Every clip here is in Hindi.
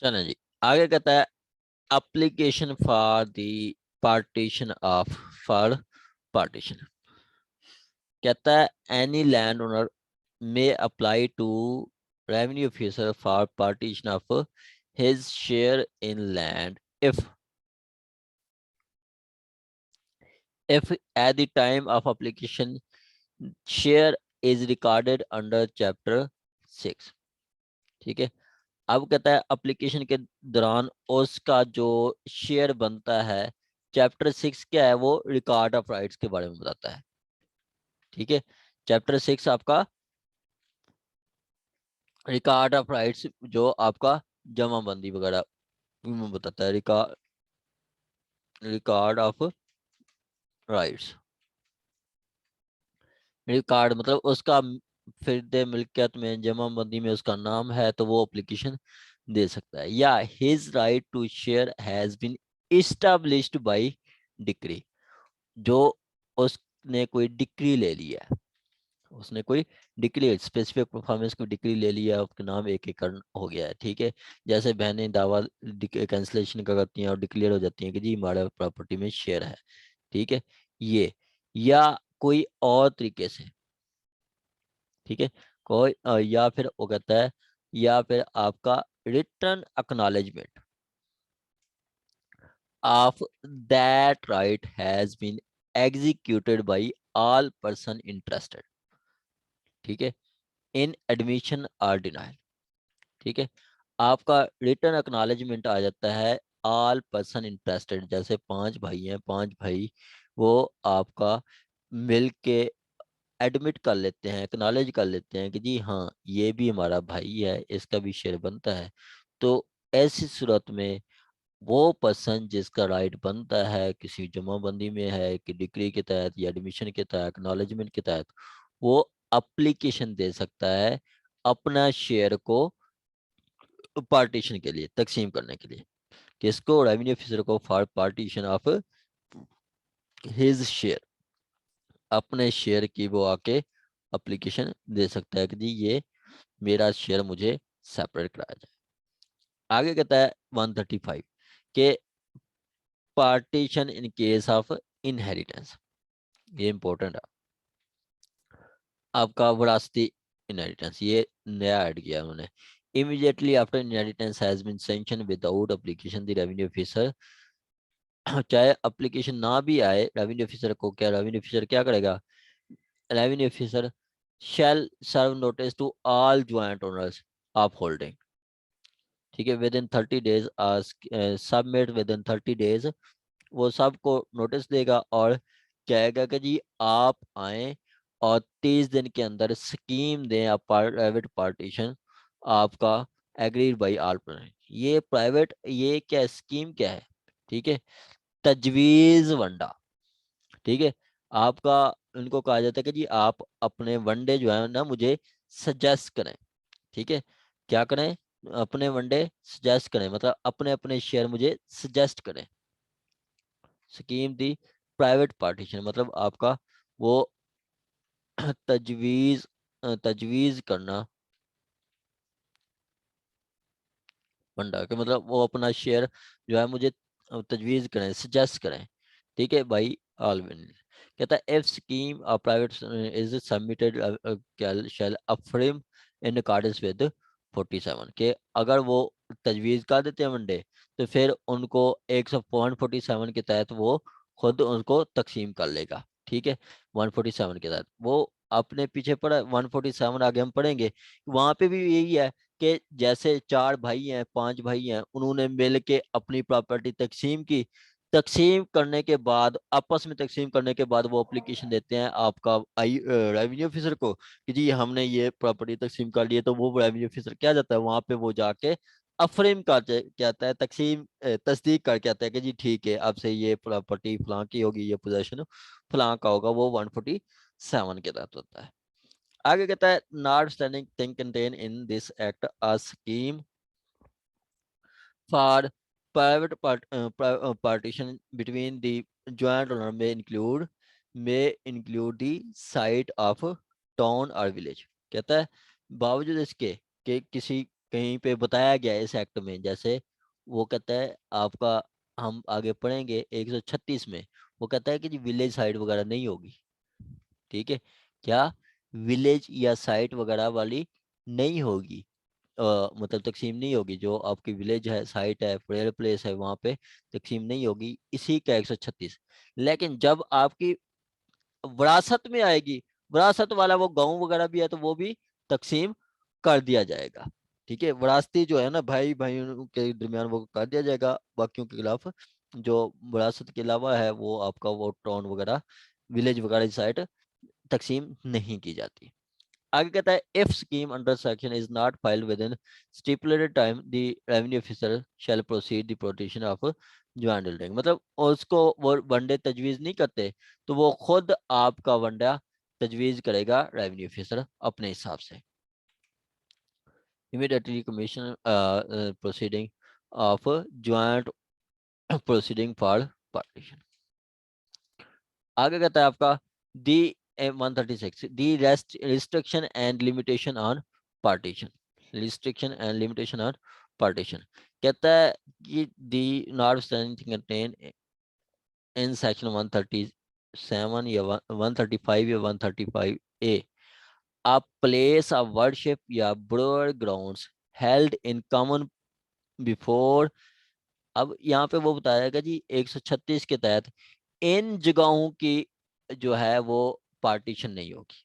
चलो जी, आगे कहता है application for the partition of for partition। कहता है any landowner may apply to revenue officer for partition of his share in land if at the time of application share is recorded under chapter 6। ठीक है। अब कहता है एप्लीकेशन के दौरान उसका जो शेयर बनता है, चैप्टर 6 क्या है, वो रिकॉर्ड ऑफ राइट्स के बारे में बताता है। ठीक है। चैप्टर 6 आपका रिकॉर्ड ऑफ राइट्स जो आपका जमाबंदी वगैरह बताता है। रिकॉर्ड ऑफ राइट्स, रिकॉर्ड मतलब उसका फिरदे मिल्कियत में जमाबंदी में उसका नाम है तो वो एप्लीकेशन दे सकता है। या his right to share has been established by decree, जो उसने कोई डिक्री ले लिया है, उसने कोई डिक्री स्पेसिफिक परफॉर्मेंस की डिक्री ले लिया, उसके नाम एक एकड़ हो गया है। ठीक है। जैसे बहनें दावा कैंसिलेशन का करती हैं और डिक्लेयर हो जाती हैं कि जी हमारा प्रॉपर्टी में शेयर है। ठीक है। ये या कोई और तरीके से, ठीक है, कोई या फिर वो कहता है या फिर आपका return acknowledgement of that right has been executed by all person interested. ठीक है। इन एडमिशन और डिनाइल। ठीक है। आपका रिटर्न एक्नॉलेजमेंट आ जाता है ऑल पर्सन इंटरेस्टेड। जैसे 5 भाई हैं, 5 भाई वो आपका मिल के एडमिट कर लेते हैं, एक्नॉलेज कर लेते हैं कि जी हाँ ये भी हमारा भाई है, इसका भी शेयर बनता है। तो ऐसी सूरत में वो पर्सन जिसका राइट बनता है किसी जमाबंदी में है कि डिग्री के तहत या एडमिशन के तहत एक्नॉलेजमेंट के तहत, वो अप्लीकेशन दे सकता है अपना शेयर को पार्टीशन के लिए, तकसीम करने के लिए। किसको? रेवेन्यू ऑफिसर को, for partition of his share, अपने शेयर की वो आके अप्लीकेशन दे सकता है कि जी ये मेरा शेयर मुझे सेपरेट कराया जाए। आगे कहता है 135 के partition in case of inheritance. ये इंपॉर्टेंट है आपका, विरासती इनहेरिटेंस, ये नया ऐड किया उन्होंने। Immediately after inheritance has been sanction without application the revenue officer, चाहे एप्लीकेशन ना भी आए रेवेन्यू ऑफिसर को, क्या रेवेन्यू ऑफिसर क्या करेगा? Revenue officer shall serve notice to all joint owners of holding. ठीक है। Within 30 days, submit within 30 days, वो सबको नोटिस देगा और कहेगा कि जी आप आए और 30 दिन के अंदर स्कीम दें, आप प्राइवेट पार्टीशन आपका एग्रीड बाई ऑल। ये प्राइवेट, ये क्या स्कीम क्या है? ठीक है। तजवीज वंडा। ठीक है। आपका उनको कहा जाता है कि जी आप अपने वनडे जो है ना मुझे सजेस्ट करें। ठीक है। क्या करें? अपने वनडे सजेस्ट करें, मतलब अपने अपने शेयर मुझे सजेस्ट करें। स्कीम दी प्राइवेट पार्टीशन मतलब आपका वो तजवीज तजवीज करना वंडा के, मतलब वो अपना शेयर जो है मुझे तजवीज करें, सजेस्ट करें। ठीक है भाई। ऑल कहता है if scheme private is submitted shall affirm in accordance with 47 के, अगर वो तजवीज़ कर देते हैं वनडे तो फिर उनको 147 के तहत वो खुद उनको तकसीम कर लेगा। ठीक है। 147 के तहत वो अपने पीछे पड़ा, 147 आगे हम पढ़ेंगे, वहां पे भी यही है कि जैसे 4 भाई हैं, 5 भाई हैं, उन्होंने मिल के अपनी प्रॉपर्टी तकसीम की। तकसीम करने के बाद, आपस में तकसीम करने के बाद वो एप्लीकेशन देते हैं आपका रेवेन्यू ऑफिसर को कि जी हमने ये प्रॉपर्टी तकसीम कर ली है। तो वो रेवेन्यू ऑफिसर क्या जाता है वहां पे, वो जाके अफरीम का क्या आता है, तकसीम तस्दीक करके आता है कि जी ठीक है अब से ये प्रॉपर्टी फलां की होगी, ये पोजेशन फलां का होगा। वो 147 के तहत होता है। आगे कहता है not standing thing contain in this act a scheme for private partition between the joint owner may include the site of town or village। कहता है बावजूद इसके कि किसी कहीं पे बताया गया है इस एक्ट में, जैसे वो कहता है आपका, हम आगे पढ़ेंगे 136 में, वो कहता है कि जी विलेज साइट वगैरह नहीं होगी। ठीक है, क्या विलेज या साइट वगैरह वाली नहीं होगी, मतलब तकसीम नहीं होगी, जो आपकी विलेज है, साइट है, प्रेयर प्लेस है, वहां पे तकसीम नहीं होगी, इसी का 136। लेकिन जब आपकी विरासत में आएगी, विरासत वाला वो गांव वगैरह भी है, तो वो भी तकसीम कर दिया जाएगा। ठीक है, विरासती जो है ना, भाई भाइयों के दरमियान, वो कर दिया जाएगा, बाकियों के खिलाफ जो विरासत के अलावा है, वो आपका वो टाउन वगैरह, विलेज वगैरह साइट तकसीम नहीं की जाती। आगे कहता है if scheme under section is not filed with in stipulated time the revenue officer shell proceed the protection of joint holding. मतलब उसको वो वनडे तजवीज नहीं करते, तो वो खुद आपका वनडा तजवीज करेगा रेवेन्यू ऑफिसर अपने हिसाब से। Immediately commission proceeding of joint proceeding for partition. आगे कहता है आपका the 136 the restriction and limitation on partition. Restriction and limitation on partition कहता है कि the not contain in section 137 या 135 या 135 ए a place of worship या burial grounds held in common before। अब यहाँ पे वो बताया जी 136 के तहत इन जगहों की जो है वो पार्टीशन नहीं होगी।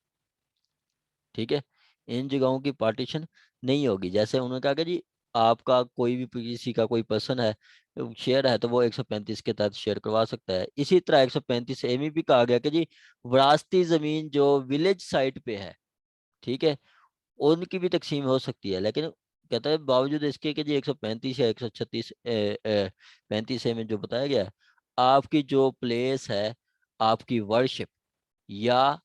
ठीक है, इन जगहों की पार्टीशन नहीं होगी। जैसे उन्होंने कहा कि जी आपका कोई भी किसी का कोई पर्सन है, शेयर है, तो वो 135 के तहत शेयर करवा सकता है। इसी तरह 135 ए में भी कहा गया कि जी विरासती जमीन जो विलेज साइट पे है, ठीक है, उनकी भी तकसीम हो सकती है। लेकिन कहता है बावजूद इसके कि जी 135 या 136 35 ए में जो बताया गया है, आपकी जो प्लेस है, आपकी वर्शिप या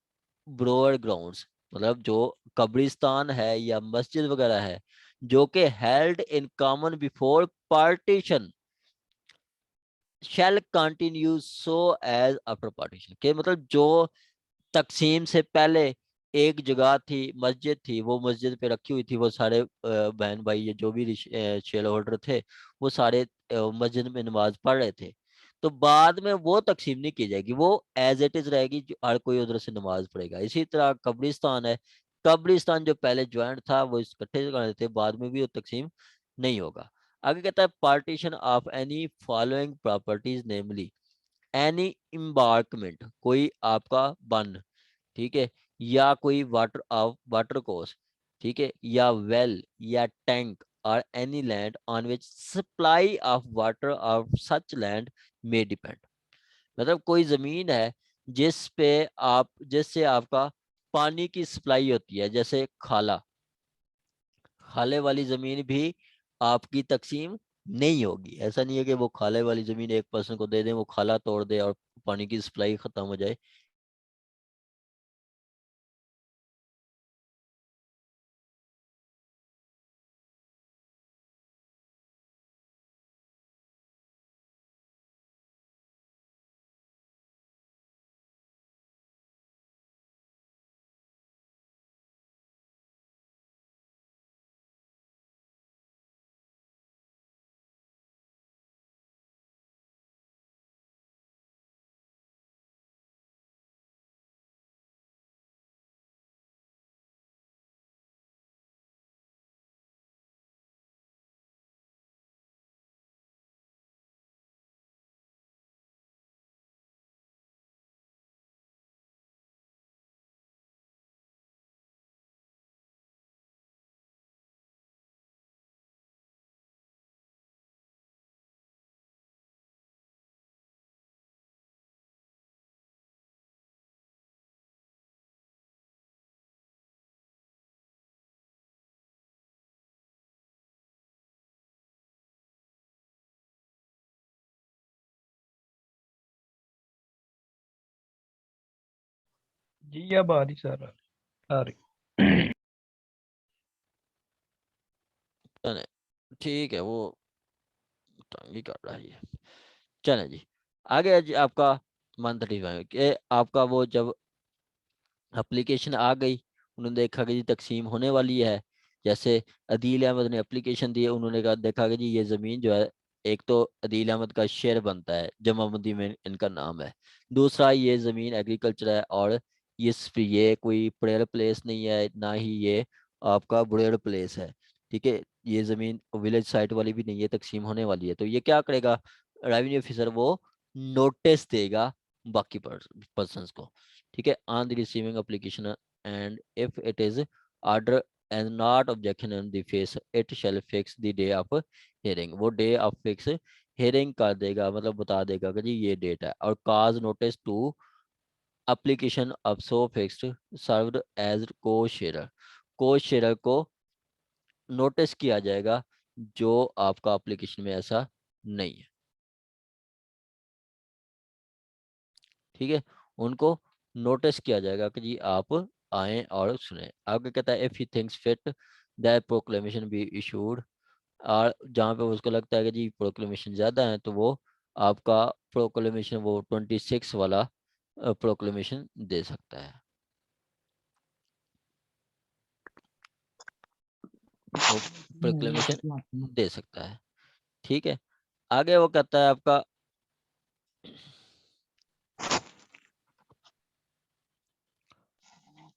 ब्रोअर ग्राउंड्स, मतलब जो कब्रिस्तान है या मस्जिद वगैरह है, जो कि held in common before partition shall continue so as after partition, के मतलब जो तकसीम से पहले एक जगह थी, मस्जिद थी, वो मस्जिद पे रखी हुई थी, वो सारे बहन भाई ये जो भी शेयर होल्डर थे, वो सारे मस्जिद में नमाज पढ़ रहे थे, तो बाद में वो तकसीम नहीं की जाएगी, वो एज इट इज रहेगी, जो हर कोई उधर से नमाज पढ़ेगा। इसी तरह कब्रिस्तान है, कब्रिस्तान जो पहले ज्वाइंट था वो इकट्ठे कर थे, बाद में भी वो तकसीम नहीं होगा। आगे कहता है partition of any following properties namely any embarkment, कोई आपका बन, ठीक है, या कोई वाटर कोर्स, ठीक है, या वेल या टैंक और any land on which supply of water of such land में डिपेंड। मतलब कोई जमीन है जिस पे आप, जिससे आपका पानी की सप्लाई होती है, जैसे खाला, खाले वाली जमीन भी आपकी तकसीम नहीं होगी। ऐसा नहीं है कि वो खाले वाली जमीन एक पर्सन को दे दें, वो खाला तोड़ दे और पानी की सप्लाई खत्म हो जाए। जी अब आ रही सर, आ रही। चले, ठीक है, वो तंगी कर रहा है। चले जी, आगे जी आपका मंथली के आपका वो जब एप्लीकेशन आ गई, उन्होंने देखा कि जी तकसीम होने वाली है, जैसे अदील अहमद ने एप्लीकेशन दी, उन्होंने कहा देखा कि जी ये ज़मीन जो है, एक तो अदील अहमद का शेयर बनता है, जमाबंदी में इनका नाम है, दूसरा ये ज़मीन एग्रीकल्चर है, और ये कोई परेड प्लेस नहीं है, ना ही ये आपका बुरेड़ प्लेस है, ठीक है, ये ज़मीन विलेज साइट वाली भी नहीं है, तकसीम होने वाली है। तो ये क्या करेगा रेवेन्यू ऑफिसर, वो नोटिस देगा बाकी पर्सन्स को, ठीक है, on the receiving application, and if it is order and not objection on the face, it shall fix the day of hearing। वो डे ऑफ फिक्स हेयरिंग कर देगा, मतलब बता देगा कि जी ये डेट है। और cause notice to application of so fixed served as co-sharer को नोटिस किया जाएगा जो आपका एप्लीकेशन में ऐसा नहीं है, ठीक है, उनको नोटिस किया जाएगा कि जी आप आए और सुने। आगे कहता है if he thinks fit that proclamation be issued, और जहाँ पे उसको लगता है कि जी प्रोक्लेमेशन ज़्यादा है, तो वो आपका प्रोक्लेमेशन वो 26 वाला प्रोक्लेमेशन दे सकता है, वो प्रोक्लेमेशन दे सकता है, ठीक है। आगे वो कहता है आपका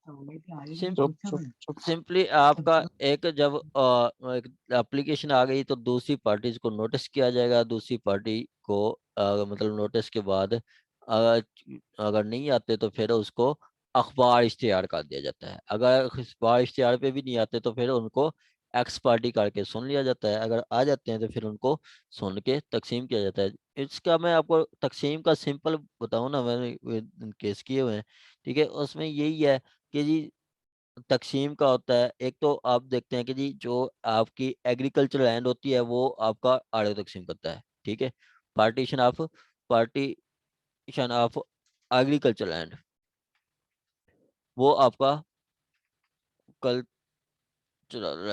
चुप चुप चुप। सिंपली आपका एक जब एक एप्लीकेशन आ गई, तो दूसरी पार्टीज को नोटिस किया जाएगा, दूसरी पार्टी को मतलब नोटिस के बाद अगर नहीं आते तो फिर उसको अखबार इश्तिहार कर दिया जाता है। अगर अखबार इश्तिहार पे भी नहीं आते तो फिर उनको एक्स पार्टी करके सुन लिया जाता है। अगर आ जाते हैं तो फिर उनको सुन के तकसीम किया जाता है। इसका मैं आपको तकसीम का सिंपल बताऊं ना, मैंने केस किए हुए हैं, ठीक है, उसमें यही है कि जी तकसीम का होता है। एक तो आप देखते हैं कि जी जो आपकी एग्रीकल्चर लैंड होती है वो आपका आड़े तकसीम करता है, ठीक है, पार्टीशन ऑफ एग्रीकल्चर लैंड, वो आपका कल्चरल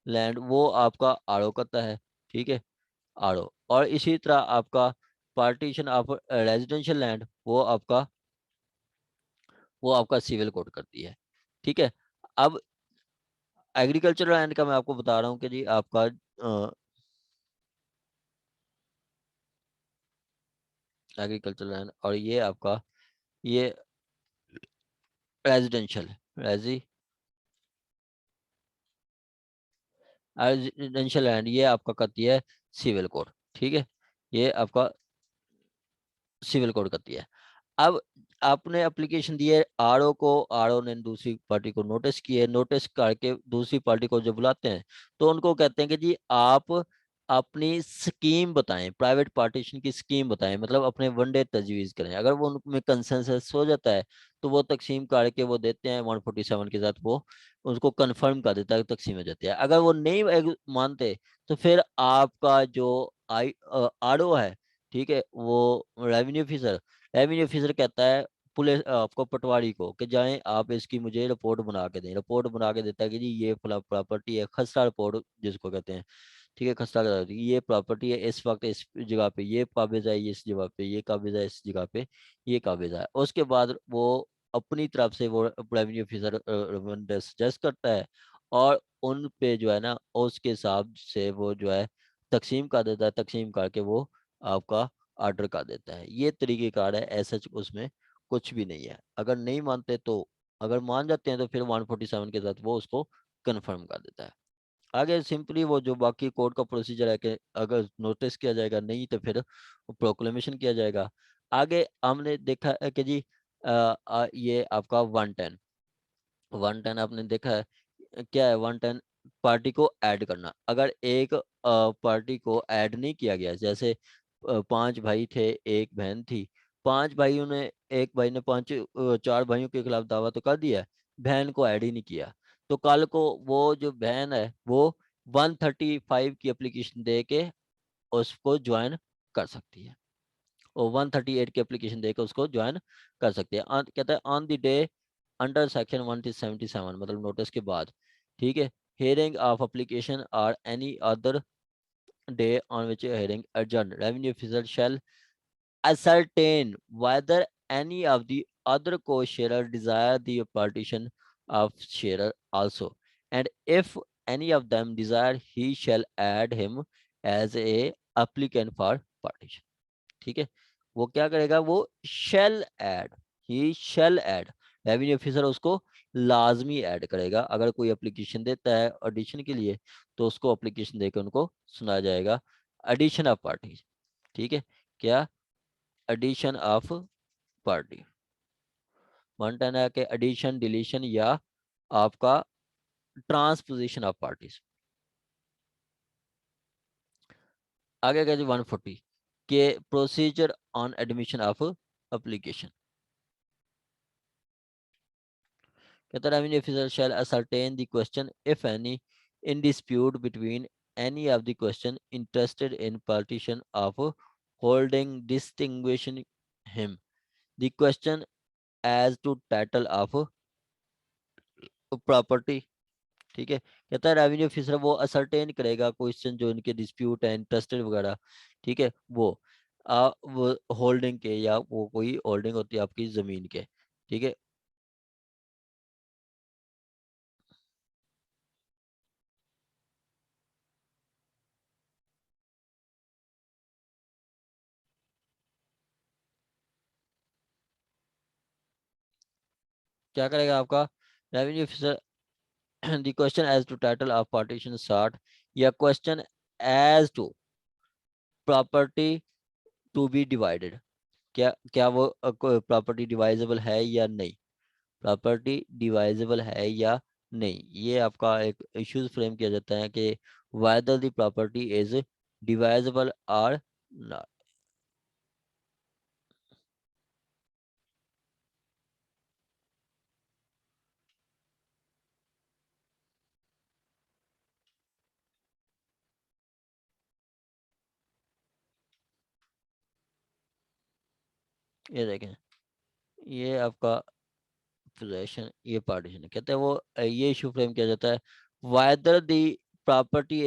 लैंड वो आपका आड़ो करता है, ठीक है, आड़ो। और इसी तरह आपका पार्टीशन ऑफ रेजिडेंशियल लैंड वो आपका सिविल कोड करती है, ठीक है। अब एग्रीकल्चर लैंड का मैं आपको बता रहा हूँ कि जी आपका एग्रीकल्चर लैंड, और ये आपका ये रेजिडेंशियल रेजिडेंशियल लैंड, ये आपका करती है सिविल कोड, ठीक है, ये आपका सिविल कोड करती है। अब आपने एप्लीकेशन दी है आरओ को, आरओ ने दूसरी पार्टी को नोटिस किए, नोटिस करके दूसरी पार्टी को जब बुलाते हैं तो उनको कहते हैं कि जी आप अपनी स्कीम बताएं, प्राइवेट पार्टीशन की स्कीम बताएं, मतलब अपने वनडे तजवीज़ करें। अगर वो उनमें कंसेंसस हो जाता है तो वो तकसीम करके वो देते हैं 147 के साथ, वो उसको कंफर्म कर देता है, तकसीम हो जाती है। अगर वो नहीं मानते तो फिर आपका जो आरओ है, ठीक है, वो रेवेन्यू ऑफिसर कहता है पुलिस आपको पटवारी को कि जाएं आप इसकी मुझे रिपोर्ट बना के दें। रिपोर्ट बना के देता है कि जी ये प्रॉपर्टी है, खसरा रिपोर्ट जिसको कहते हैं, ठीक है, खसरा ये प्रॉपर्टी है, इस वक्त इस जगह पे ये काबिज है, इस जगह पे ये काबिज है, इस जगह पे ये काबिज है। उसके बाद वो अपनी तरफ से वो रेवेन्यू ऑफिसर सजेस्ट करता है, और उन पे जो है ना उसके हिसाब से वो जो है तकसीम कर देता है, तकसीम करके वो आपका ऑर्डर कर देता है। ये तरीक़ेकार है, ऐसा उसमें कुछ भी नहीं है। अगर नहीं मानते तो, अगर मान जाते हैं तो फिर 147 के साथ वो उसको कन्फर्म कर देता है। आगे सिंपली वो जो बाकी कोर्ट का प्रोसीजर है कि अगर नोटिस किया जाएगा नहीं तो फिर प्रोक्लेमेशन किया जाएगा। आगे हमने देखा है कि जी ये आपका 110 आपने देखा है क्या है 110, पार्टी को ऐड करना। अगर एक पार्टी को ऐड नहीं किया गया, जैसे 5 भाई थे, एक बहन थी, 5 भाइयों ने, एक भाई ने 4 भाइयों के खिलाफ दावा तो कर दिया है, बहन को ऐड ही नहीं किया, तो कल को वो जो बहन है वो 135 की एप्लीकेशन दे के उसको ज्वाइन कर सकती है, और 138 की एप्लीकेशन देकर उसको ज्वाइन कर सकते हैं। कहता है on the day under section 177, मतलब नोटिस के बाद, ठीक है, हेयरिंग ऑफ एप्लीकेशन और any other day on which hearing adjourned, revenue official shall ascertain whether any of the other co-sharer desire the partition of sharer also, and if any of them desire, he shall add him as a applicant for partition. ठीक है, वो क्या करेगा, वो shall add, he shall add, revenue officer उसको लाजमी ऐड करेगा। अगर कोई एप्लीकेशन देता है ऑडिशन के लिए तो उसको एप्लीकेशन देकर उनको सुनाया जाएगा एडिशन ऑफ पार्टी। ठीक है, क्या addition of party, one time है कि एडिशन डिलीशन या आपका ट्रांसपोजिशन ऑफ पार्टीज। आगे क्या जी 140 के procedure on admission of application. कहता है revenue officer shell ascertain the question if any in dispute between any of the question interested in partition of holding distinguishing him the question as to title of property। ठीक है, कहता है रेवेन्यू ऑफिसर वो असरटेन करेगा क्वेश्चन जो इनके डिस्प्यूट है इंटरेस्टेड वगैरह, ठीक है, वो होल्डिंग के या वो कोई होल्डिंग होती है आपकी जमीन के। ठीक है, क्या करेगा आपका revenue officer the question as to title of partition sought या question as to property to be divided, क्या क्या वो प्रॉपर्टी डिवाइजेबल है या नहीं, प्रॉपर्टी डिवाइजेबल है या नहीं, ये आपका एक इश्यूज फ्रेम किया जाता है कि whether the property is divisible or not। ये देखें, ये आपका पोजेशन, ये पार्टीशन है, कहते हैं वो ये इशू फ्रेम किया जाता है whether the property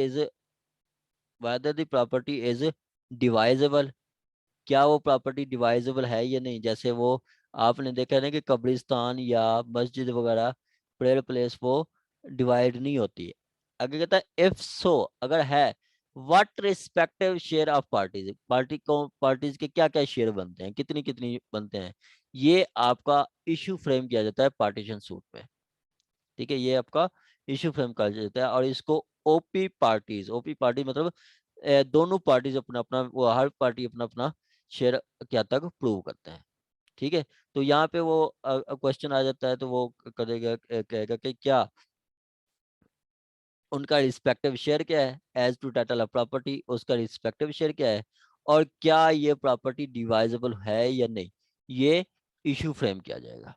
is divisible, क्या वो प्रॉपर्टी डिवाइजेबल है या नहीं। जैसे वो आपने देखा है ना कि कब्रिस्तान या मस्जिद वगैरह प्रेयर प्लेस वो डिवाइड नहीं होती है। अगर कहता है इफ सो, अगर है, what respective share of parties, party को पार्टीज के क्या क्या शेयर बनते हैं, कितनी कितनी बनते हैं, ये आपका इशू फ्रेम किया जाता है पार्टीशन सूट में। ठीक है, ये आपका इशू फ्रेम कहा जाता है और इसको ओपी पार्टीज, ओपी पार्टी मतलब दोनों पार्टीज अपना अपना, वो हर पार्टी अपना अपना शेयर क्या तक प्रूव करते हैं। ठीक है, तो यहाँ पे वो क्वेश्चन आ जाता है तो वो करेगा, कहेगा कि क्या उनका रिस्पेक्टिव शेयर क्या है as to title of property, उसका रिस्पेक्टिव शेयर क्या है, और क्या ये प्रॉपर्टी डिवाइजेबल है या नहीं, ये इशू फ्रेम किया जाएगा।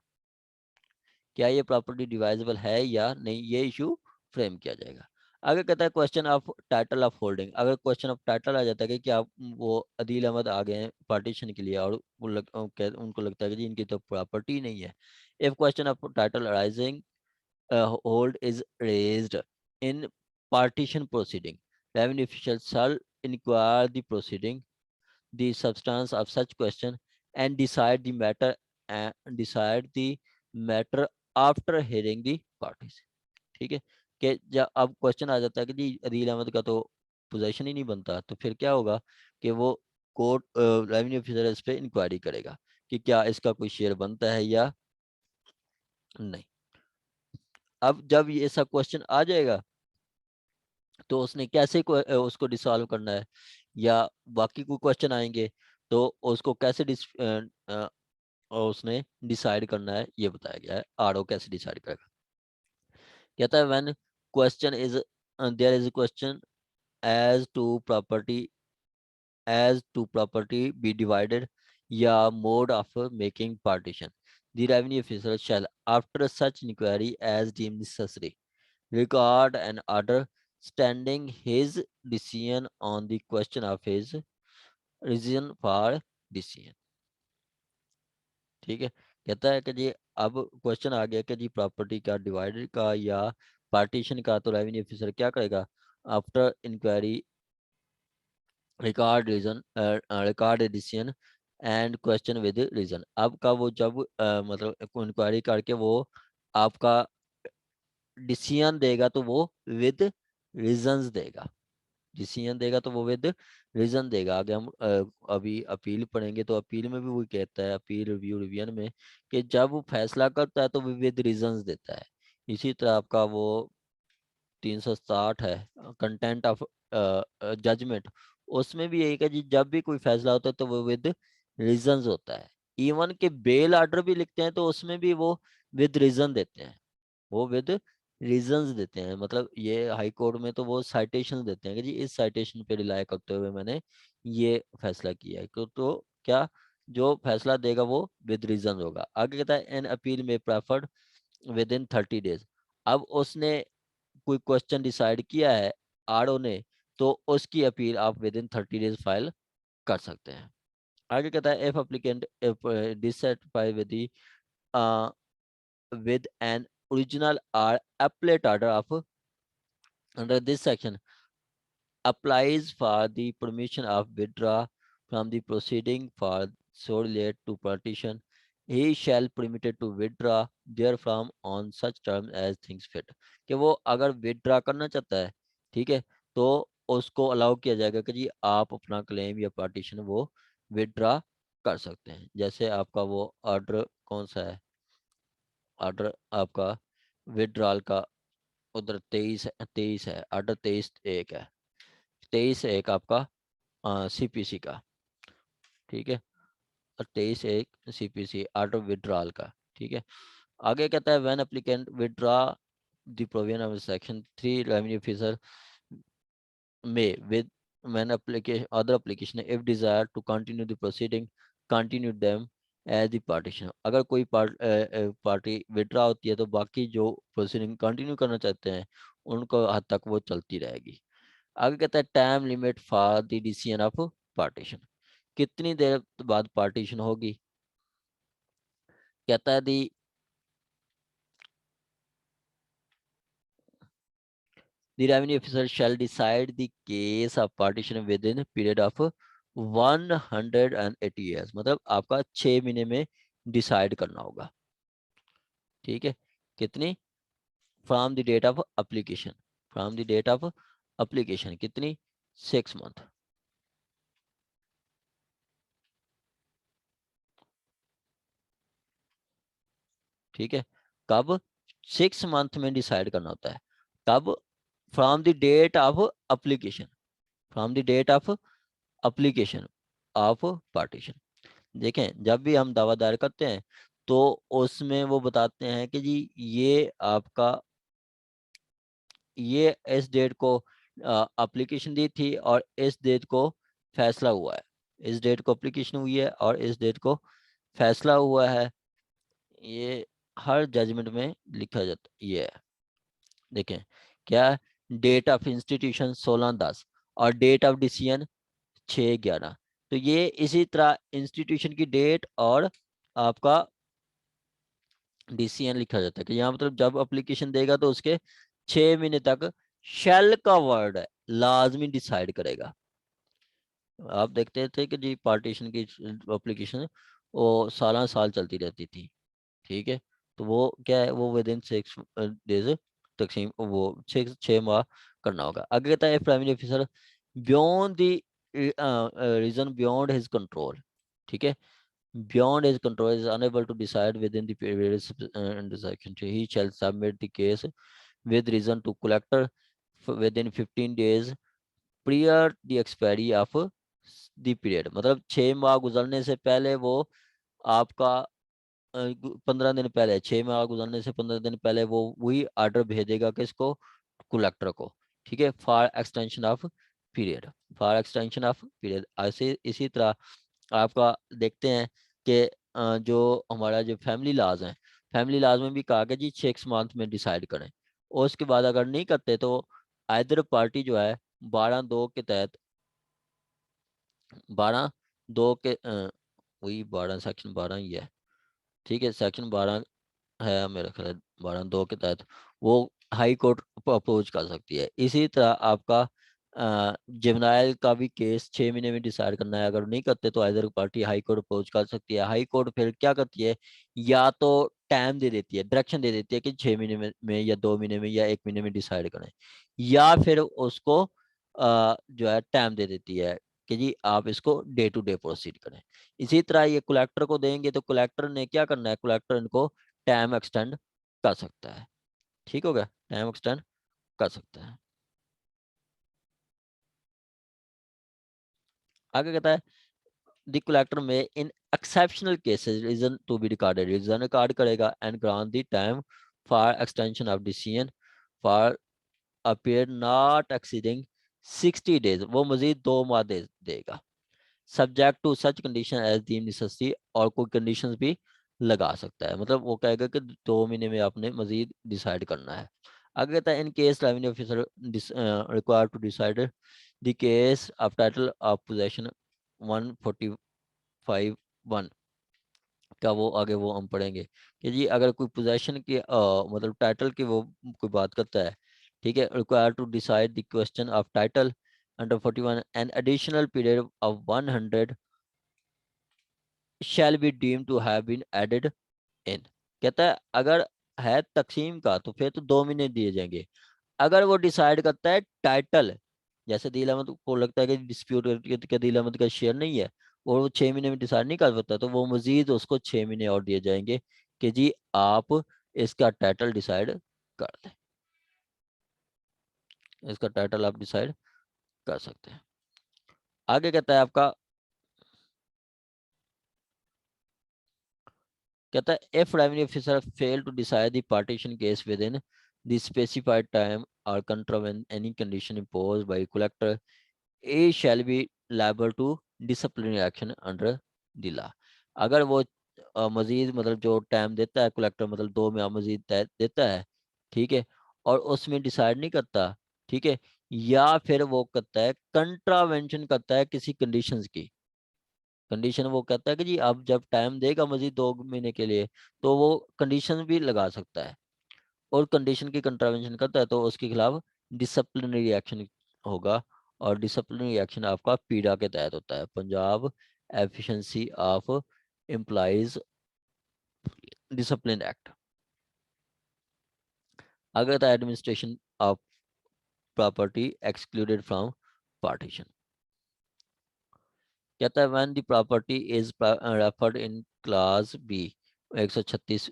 क्या ये प्रॉपर्टी डिवाइजेबल है या नहीं, ये इशू फ्रेम किया जाएगा। आगे कहता है question of title of holding. अगर क्वेश्चन ऑफ टाइटल आ जाता है कि क्या वो अदील अहमद आ गए हैं पार्टीशन के लिए और उनको लगता है कि जी इनकी तो प्रॉपर्टी नहीं है। If question of title arising hold is raised in partition proceeding, revenue officials shall inquire the proceeding, the substance of such question, and decide the matter after hearing the parties। ठीक है, कि जब अब क्वेश्चन आ जाता है कि जी अदील अहमद का तो पोजेशन ही नहीं बनता, तो फिर क्या होगा कि वो कोर्ट रेवेन्यू ऑफिसर इस पे इंक्वायरी करेगा कि क्या इसका कोई शेयर बनता है या नहीं। अब जब ये सब क्वेश्चन आ जाएगा तो उसने कैसे उसको डिसॉल्व करना है, या बाकी कोई क्वेश्चन आएंगे तो उसको कैसे और उसने डिसाइड करना है, ये बताया गया है आरओ कैसे डिसाइड करेगा। कहता है when question is there is question as to property be divided या mode of making partition, the revenue officer shall after such inquiry as deemed necessary regard an order standing his decision on the question of his reason for decision। ठीक है, कहता है कि जी अब क्वेश्चन आ गया कि जी प्रॉपर्टी का डिवाइडेड का या पार्टीशन का, तो रेवेन्यू ऑफिसर क्या करेगा after inquiry record decision and question with reason. अब का वो जब मतलब इंक्वायरी करके वो आपका डिसीजन देगा तो वो विद रीजंस देगा, डिसीजन देगा तो वो विद रीजन देगा। आगे हम अभी अपील पढ़ेंगे तो अपील में भी वही कहता है, अपील रिव्यू रिवीजन में, कि जब वो फैसला करता है तो वो विद रीजंस देता है। इसी तरह आपका वो 360 है कंटेंट ऑफ जजमेंट, उसमें भी यही है जी जब भी कोई फैसला होता है तो वो विद रीजंस होता है। इवन के बेल ऑर्डर भी लिखते हैं तो उसमें भी वो विद रीजन देते हैं, वो विद रीजंस देते हैं। मतलब ये हाई कोर्ट में तो वो साइटेशन देते हैं कि जी इस साइटेशन पे रिलाय करते हुए मैंने ये फैसला किया है। तो क्या जो फैसला देगा वो विद रीजन होगा। आगे कहता है एन अपील में प्रेफर्ड विद इन 30 डेज। अब उसने कोई क्वेश्चन डिसाइड किया है आरओ ने, तो उसकी अपील आप विद इन 30 डेज फाइल कर सकते हैं। आगे कहता है if applicant dissatisfied with an original or appellate order of under this section applies for the permission of withdraw from the proceeding for so relate to partition, he shall permitted to withdraw therefrom on such terms as things fit। कि वो अगर विड्रॉ करना चाहता है, ठीक है, तो उसको अलाउ किया जाएगा कि जी आप अपना क्लेम या पार्टीशन वो विड्रॉ कर सकते हैं। जैसे आपका वो ऑर्डर कौन सा है, ऑर्डर आपका विड्रॉल का उधर 23 है, ऑर्डर 23/1 है, 23/1 आपका सीपीसी का, ठीक है, और 23/1 सीपीसी ऑर्डर विड्रॉल का, ठीक है। आगे कहता है when applicant withdraw the provision of section 3 revenue officer में with when application other application if desire to continue the proceeding continue them as the partition। अगर कोई पार्टी विड्रॉ होती है तो बाकी जो प्रोसीडिंग कंटिन्यू करना चाहते हैं उनको हद तक वो चलती रहेगी। आगे कहता है time limit for the decision of partition, कितनी देर बाद पार्टीशन होगी। कहता है दी The revenue officer shall decide the case of partition within a period of 180 years। मतलब आपका 6 महीने में डिसाइड करना होगा, ठीक है। कितनी, from the date of application, from the date of application कितनी, 6 मंथ, ठीक है। कब, 6 मंथ में डिसाइड करना होता है। कब, from the date of application, from the date of application of partition. देखें जब भी हम दावा दायर करते हैं तो उसमें वो बताते हैं कि जी ये आपका ये इस डेट को एप्लीकेशन दी थी और इस डेट को फैसला हुआ है, इस डेट को एप्लीकेशन हुई है और इस डेट को फैसला हुआ है। ये हर जजमेंट में लिखा जाता ये है। देखें क्या, डेट ऑफ इंस्टीट्यूशन 16/10 और डेट ऑफ डिसीजन 6/11। तो ये इसी तरह इंस्टीट्यूशन की डेट और आपका डीसीएन लिखा जाता है कि यहाँ मतलब जब एप्लीकेशन देगा तो उसके 6 महीने तक शेल का वर्ड है लाजमी डिसाइड करेगा। आप देखते थे कि जी पार्टीशन की एप्लीकेशन वो साल साल चलती रहती थी, ठीक है। तो वो क्या है, वो विद इन 6 डेज तकसीम वो 6 माह करना होगा। आगे कहता है primary officer beyond the reason beyond his control, ठीक है, beyond his control is unable to decide within the period under section 3, he shall submit the case with reason to collector within 15 days prior the expiry of the period। मतलब 6 माह गुजरने से पहले वो आपका 15 दिन पहले, 6 माह गुजरने से 15 दिन पहले वो वही ऑर्डर भेजेगा किसको, कलेक्टर को, ठीक है, for extension of period, for extension of period. ऐसे इसी तरह आपका देखते हैं कि जो हमारा जो फैमिली लाज हैं, फैमिली लाज में भी कहा कि जी 6 मंथ में डिसाइड करें, और उसके बाद अगर नहीं करते तो आइदर पार्टी जो है 12(2) के तहत, 12(2) के वही 12 सेक्शन 12 ही है, ठीक है, सेक्शन 12 है मेरा ख्याल है, 12(2) के तहत वो हाई कोर्ट अप्रोच कर सकती है। इसी तरह आपका जुवेनाइल का भी केस 6 महीने में डिसाइड करना है, अगर नहीं करते तो other party high court approach कर सकती है। हाई कोर्ट फिर क्या करती है, या तो टाइम दे देती है, डायरेक्शन दे देती है कि 6 महीने में या 2 महीने में या 1 महीने में डिसाइड करें, या फिर उसको जो है टाइम दे देती है कि जी आप इसको डे टू डे प्रोसीड करें। इसी तरह ये कलेक्टर को देंगे तो कलेक्टर ने क्या करना है, कलेक्टर इनको टाइम एक्सटेंड कर सकता है। ठीक हो गया, टाइम एक्सटेंड कर सकता है। आगे कहता है the collector may in exceptional cases reason to be recorded, reason record करेगा and grant the time for extension of decision for a period not exceeding 60 days, वो मजीद 2 माह देगा, subject to such condition as deem necessary, और कोई कंडीशंस भी लगा सकता है, मतलब वो कहेगा कि 2 महीने में आपने मजीद डिसाइड करना है। आगे कहता है in case revenue officer required to decide the case of title of possession 145(1) का, वो आगे वो हम पढ़ेंगे कि जी अगर कोई पोजेशन की मतलब टाइटल की वो कोई बात करता है, ठीक है, require to decide the question of title under 41 an additional period of 100 shall be deemed to have been added in। कहता है अगर है तकसीम का तो फिर तो 2 महीने दिए जाएंगे। अगर वो डिसाइड करता है टाइटल, जैसे दिल अहमद को लगता है कि डिस्प्यूट के दिल अहमद का शेयर नहीं है और वो 6 महीने में डिसाइड नहीं कर पाता, तो वो मजीद उसको 6 महीने और दिए जाएंगे कि जी आप इसका टाइटल डिसाइड कर दें, इसका टाइटल आप डिसाइड कर सकते हैं। आगे कहता है आपका, कहता है if revenue officer fail to decide the partition case within the specified time और contravene any condition imposed by collector, A shall be liable to disciplinary action under the law। अगर वो मजीद मतलब जो टाइम देता है कलेक्टर, मतलब 2 माह मजीद देता है, ठीक है, और उसमें डिसाइड नहीं करता, ठीक है, या फिर वो करता है कंट्रावेंशन करता है किसी कंडीशंस की, कंडीशन वो कहता है कि जी अब जब टाइम देगा मजीद 2 महीने के लिए तो वो कंडीशन भी लगा सकता है, और कंडीशन की कंट्रावेंशन करता है तो उसके खिलाफ डिसिप्लिनरी एक्शन होगा। और डिसिप्लिनरी एक्शन आपका पीडा के तहत होता है, Punjab efficiency of employees discipline act. अगर था administration of property excluded from partition, कहता है when the property is referred in class B 136,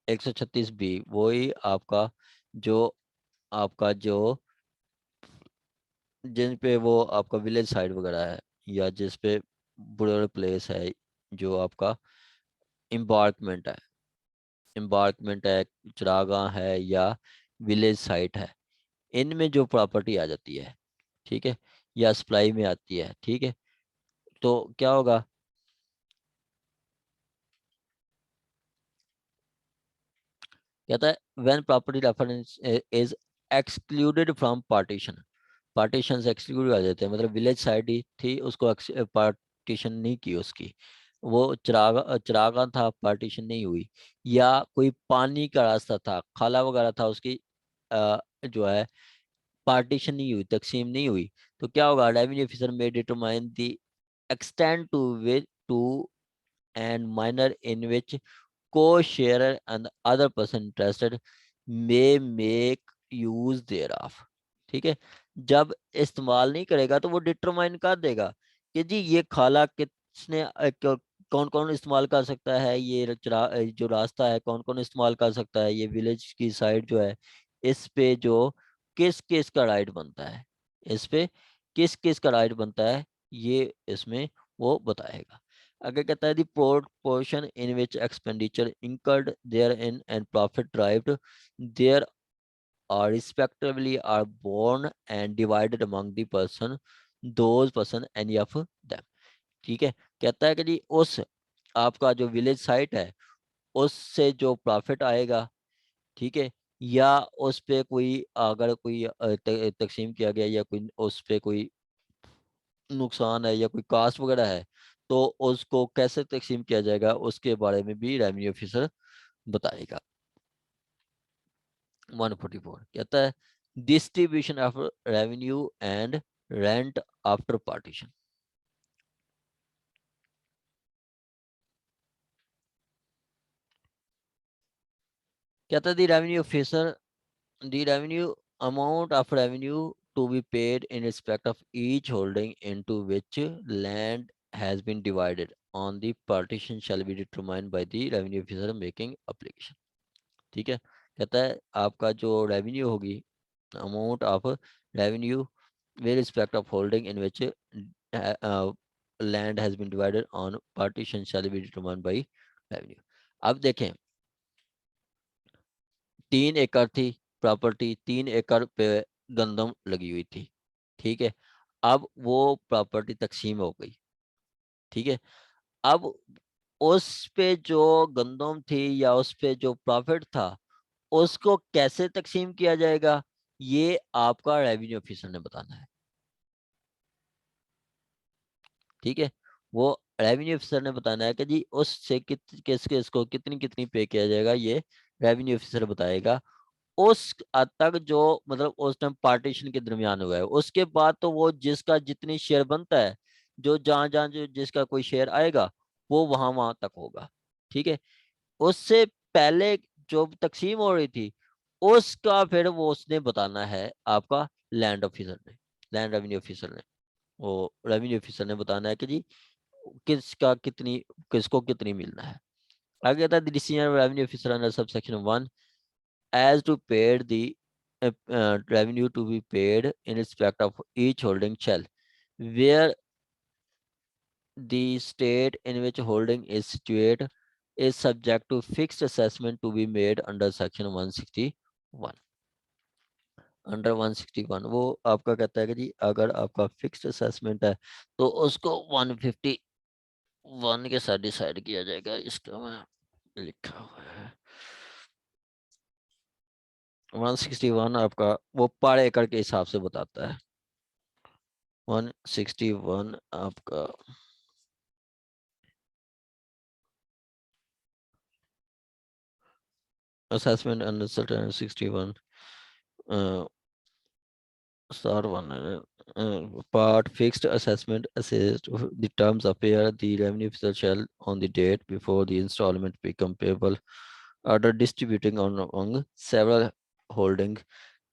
136 B, वही आपका जो आपका जो जिन पे वो आपका विलेज साइड वगैरह है, या जिस पे बड़े प्लेस है, जो आपका इम्बार्कमेंट है, इम्बार्कमेंट है, चरागाह है, या विलेज साइट है, इनमें जो प्रॉपर्टी आ जाती है, ठीक है, या सप्लाई में आती है, ठीक है, तो क्या होगा, कहता है when property reference is excluded from partition, partition से एक्सक्लूड आ जाते हैं, मतलब विलेज साइड ही थी उसको पार्टीशन नहीं की उसकी, वो चरागा था पार्टीशन नहीं हुई, या कोई पानी का रास्ता था, खाला वगैरह था उसकी जो है पार्टीशन नहीं हुई, तकसीम नहीं हुई, तो क्या होगा, revenue officer may determine the extend to which to and minor in which co-sharer and other person interested may make use thereof। ठीक है, जब इस्तेमाल नहीं करेगा तो वो डिटरमाइन कर देगा कि जी ये खाला किसने कौन कौन इस्तेमाल कर सकता है, ये जो रास्ता है कौन कौन इस्तेमाल कर सकता है, ये विलेज की साइड जो है इस पे जो किस किस का राइट बनता है, इस पे किस किस का राइट बनता है, ये इसमें वो बताएगा। आगे कहता है the proportion in which expenditure incurred therein and profit derived there are respectively are borne and divided among the person those person any of them। ठीक है, कहता है कि जी उस आपका जो विलेज साइट है उससे जो प्रॉफिट आएगा, ठीक है, या उस पे कोई अगर कोई तकसीम किया गया, या कोई उस पे कोई नुकसान है या कोई कास्ट वगैरह है, तो उसको कैसे तकसीम किया जाएगा उसके बारे में भी रेवेन्यू ऑफिसर बताएगा। 144 कहता है distribution of revenue and rent after partition. कहता है the revenue officer, the revenue amount of revenue to be paid in respect of each holding into which land has been divided on the partition shall be determined by the revenue officer making application. ठीक है, कहता है आपका जो रेवेन्यू होगी, amount of revenue with respect of holding in which land has been divided on partition shall be determined by revenue. अब देखें 3 एकड़ थी प्रॉपर्टी, 3 एकड़ पे गंदम लगी हुई थी, ठीक है। अब वो प्रॉपर्टी तकसीम हो गई, ठीक है। अब उस पे जो गंदम थी या उस पे जो प्रॉफिट था उसको कैसे तकसीम किया जाएगा, ये आपका रेवेन्यू ऑफिसर ने बताना है, ठीक है। वो रेवेन्यू ऑफिसर ने बताना है कि जी उससे किस किस को कितनी कितनी पे किया जाएगा, ये रेवेन्यू ऑफिसर बताएगा। उस हद तक जो मतलब उस टाइम पार्टीशन के दरमियान हुआ है, उसके बाद तो वो जिसका जितनी शेयर बनता है, जो जहां जहां जो जिसका कोई शेयर आएगा वो वहां वहां तक होगा, ठीक है। उससे पहले जो तकसीम हो रही थी उसका फिर वो उसने बताना है आपका लैंड ऑफिसर ने, लैंड रेवेन्यू ऑफिसर ने, वो रेवेन्यू ऑफिसर ने बताना है कि जी किसका कितनी किसको कितनी मिलना है। आगे था decision revenue officer under subsection 1 as to paid the revenue to be paid in respect of each holding shall where the state in which holding is situated is subject to fixed assessment to be made under section 161. Under 161 वो आपका कहता है कि जी अगर आपका फिक्स्ड असेसमेंट है तो उसको 151 के साथ डिसाइड किया जाएगा। इसका मैं लिखा हुआ है 161 आपका वो पर एकड़ के हिसाब से बताता है। 161 आपका assessment under certain 61 star 1 part fixed assessment assessed the terms appear the revenue officer shall on the date before the installment become payable order distributing on among several holdings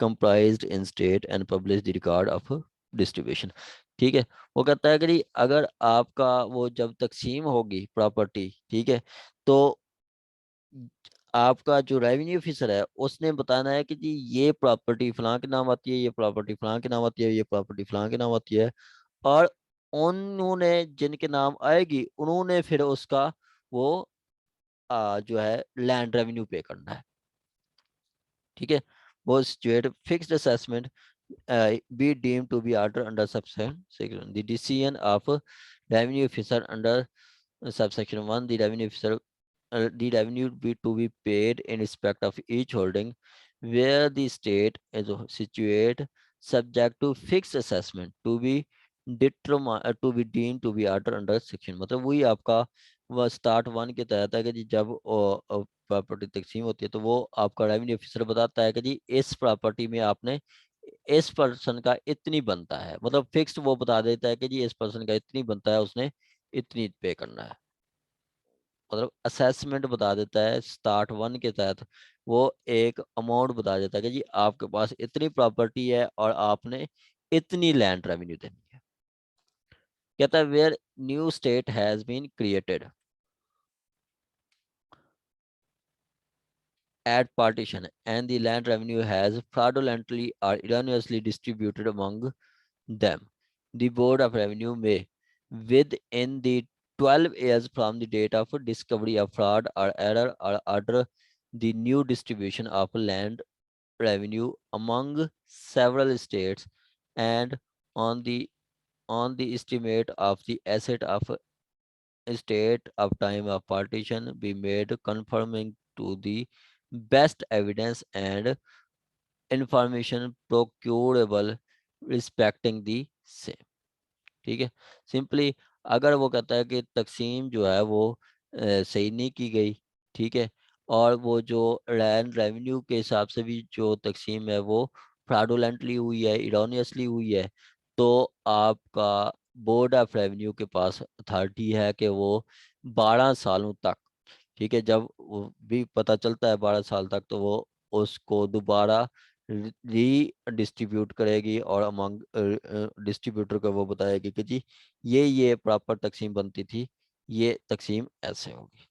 comprised in state and publish the record of distribution। ठीक है, वो कहता है कि जी अगर आपका वो जब तकसीम होगी प्रॉपर्टी, ठीक है, तो आपका जो रेवेन्यू ऑफिसर है उसने बताना है कि जी ये प्रॉपर्टी फलां के नाम आती है, ये प्रॉपर्टी फलां के नाम आती है, ये प्रॉपर्टी फलां के नाम आती है, और उन्होंने जिनके नाम आएगी उन्होंने फिर उसका वो जो है लैंड रेवेन्यू पे करना है, ठीक है। वो state fixed assessment be deemed to be ordered under subsection 6. The decision of revenue officer under subsection 1, the revenue officer the revenue to be paid in respect of each holding where the state is situate subject to fixed assessment to be determined to be deemed to be ordered under section। मतलब वही आपका वह स्टार्ट 1 के तहत है कि जी जब प्रॉपर्टी तकसीम होती है तो वो आपका रेवेन्यू ऑफिसर बताता है कि जी इस प्रॉपर्टी में आपने इस पर्सन का इतनी बनता है, मतलब फिक्स्ड वो बता देता है कि जी इस पर्सन का इतनी बनता है, उसने इतनी पे करना है, मतलब असेसमेंट बता देता है स्टार्ट 1 के तहत। वो एक अमाउंट बता देता है कि जी आपके पास इतनी प्रॉपर्टी है और आपने इतनी लैंड रेवेन्यू देनी है। कहता है where new state has been created at partition and the land revenue has fraudulently or erroneously distributed among them, the Board of Revenue may, within the 12 years from the date of discovery of fraud or error, or order the new distribution of land revenue among several states and on the estimate of the asset of state of time of partition be made conforming to the best evidence and information procurable respecting the same। ठीक है, सिंपली अगर वो कहता है कि तकसीम जो है वो सही नहीं की गई, ठीक है, और वो जो लैंड रेवेन्यू के हिसाब से भी जो तकसीम है वो फ्रॉडुलेंटली हुई है, इरोनियसली हुई है, तो आपका बोर्ड ऑफ रेवेन्यू के पास अथॉरिटी है कि वो 12 सालों तक, ठीक है, जब वो भी पता चलता है 12 साल तक, तो वो उसको दोबारा री डिस्ट्रीब्यूट करेगी और अमंग डिस्ट्रीब्यूटर को वो बताएगी कि जी ये प्रॉपर तकसीम बनती थी, ये तकसीम ऐसे होगी।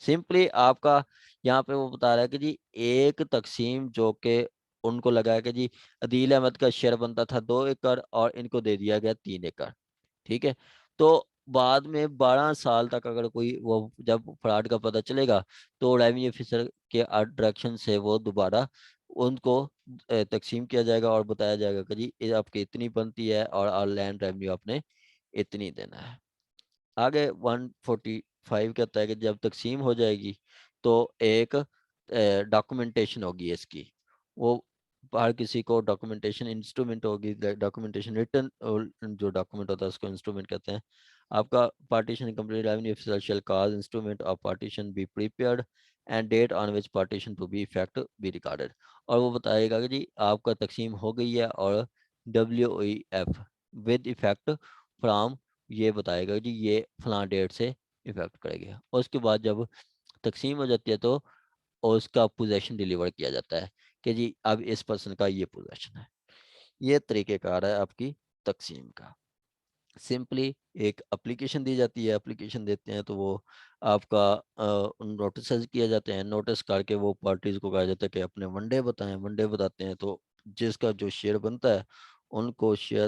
सिंपली आपका यहाँ पे वो बता रहा है कि जी एक तकसीम जो कि उनको लगा है कि जी अदील अहमद का शेयर बनता था 2 एकड़ और इनको दे दिया गया 3 एकड़, ठीक है। तो बाद में 12 साल तक अगर कोई वो जब फ्रॉड का पता चलेगा तो रेवेन्यू ऑफिसर के डायरेक्शन से वो दोबारा उनको तकसीम किया जाएगा और बताया जाएगा कि जी ये आपकी इतनी बनती है और लैंड रेवेन्यू आपने इतनी देना है। आगे 145 कहता है कि जब तकसीम हो जाएगी तो एक डॉक्यूमेंटेशन होगी इसकी, वो हर किसी को डॉक्यूमेंटेशन इंस्ट्रूमेंट होगी, डॉक्यूमेंटेशन रिटर्न, जो डॉक्यूमेंट होता है उसको इंस्ट्रूमेंट कहते हैं। आपका partition complete revenue officer shall cause instrument of partition be prepared and date on which partition to be effect be recorded, और वो बताएगा कि जी आपका तकसीम हो गई है और WEF विद इफेक्ट फ्रॉम, ये बताएगा जी ये फलां डेट से इफेक्ट करेगी। और उसके बाद जब तकसीम हो जाती है तो उसका पोजेशन डिलीवर किया जाता है कि जी अब इस पर्सन का ये पोजेशन है। ये तरीक़ेकार है आपकी तकसीम का। सिंपली एक एप्लीकेशन दी जाती है, एप्लीकेशन देते हैं तो वो आपका नोटिस किया जाते हैं, नोटिस करके वो पार्टीज़ को कहा जाता है कि अपने वनडे बताएं, वनडे बताते हैं तो जिसका जो शेयर बनता है उनको शेयर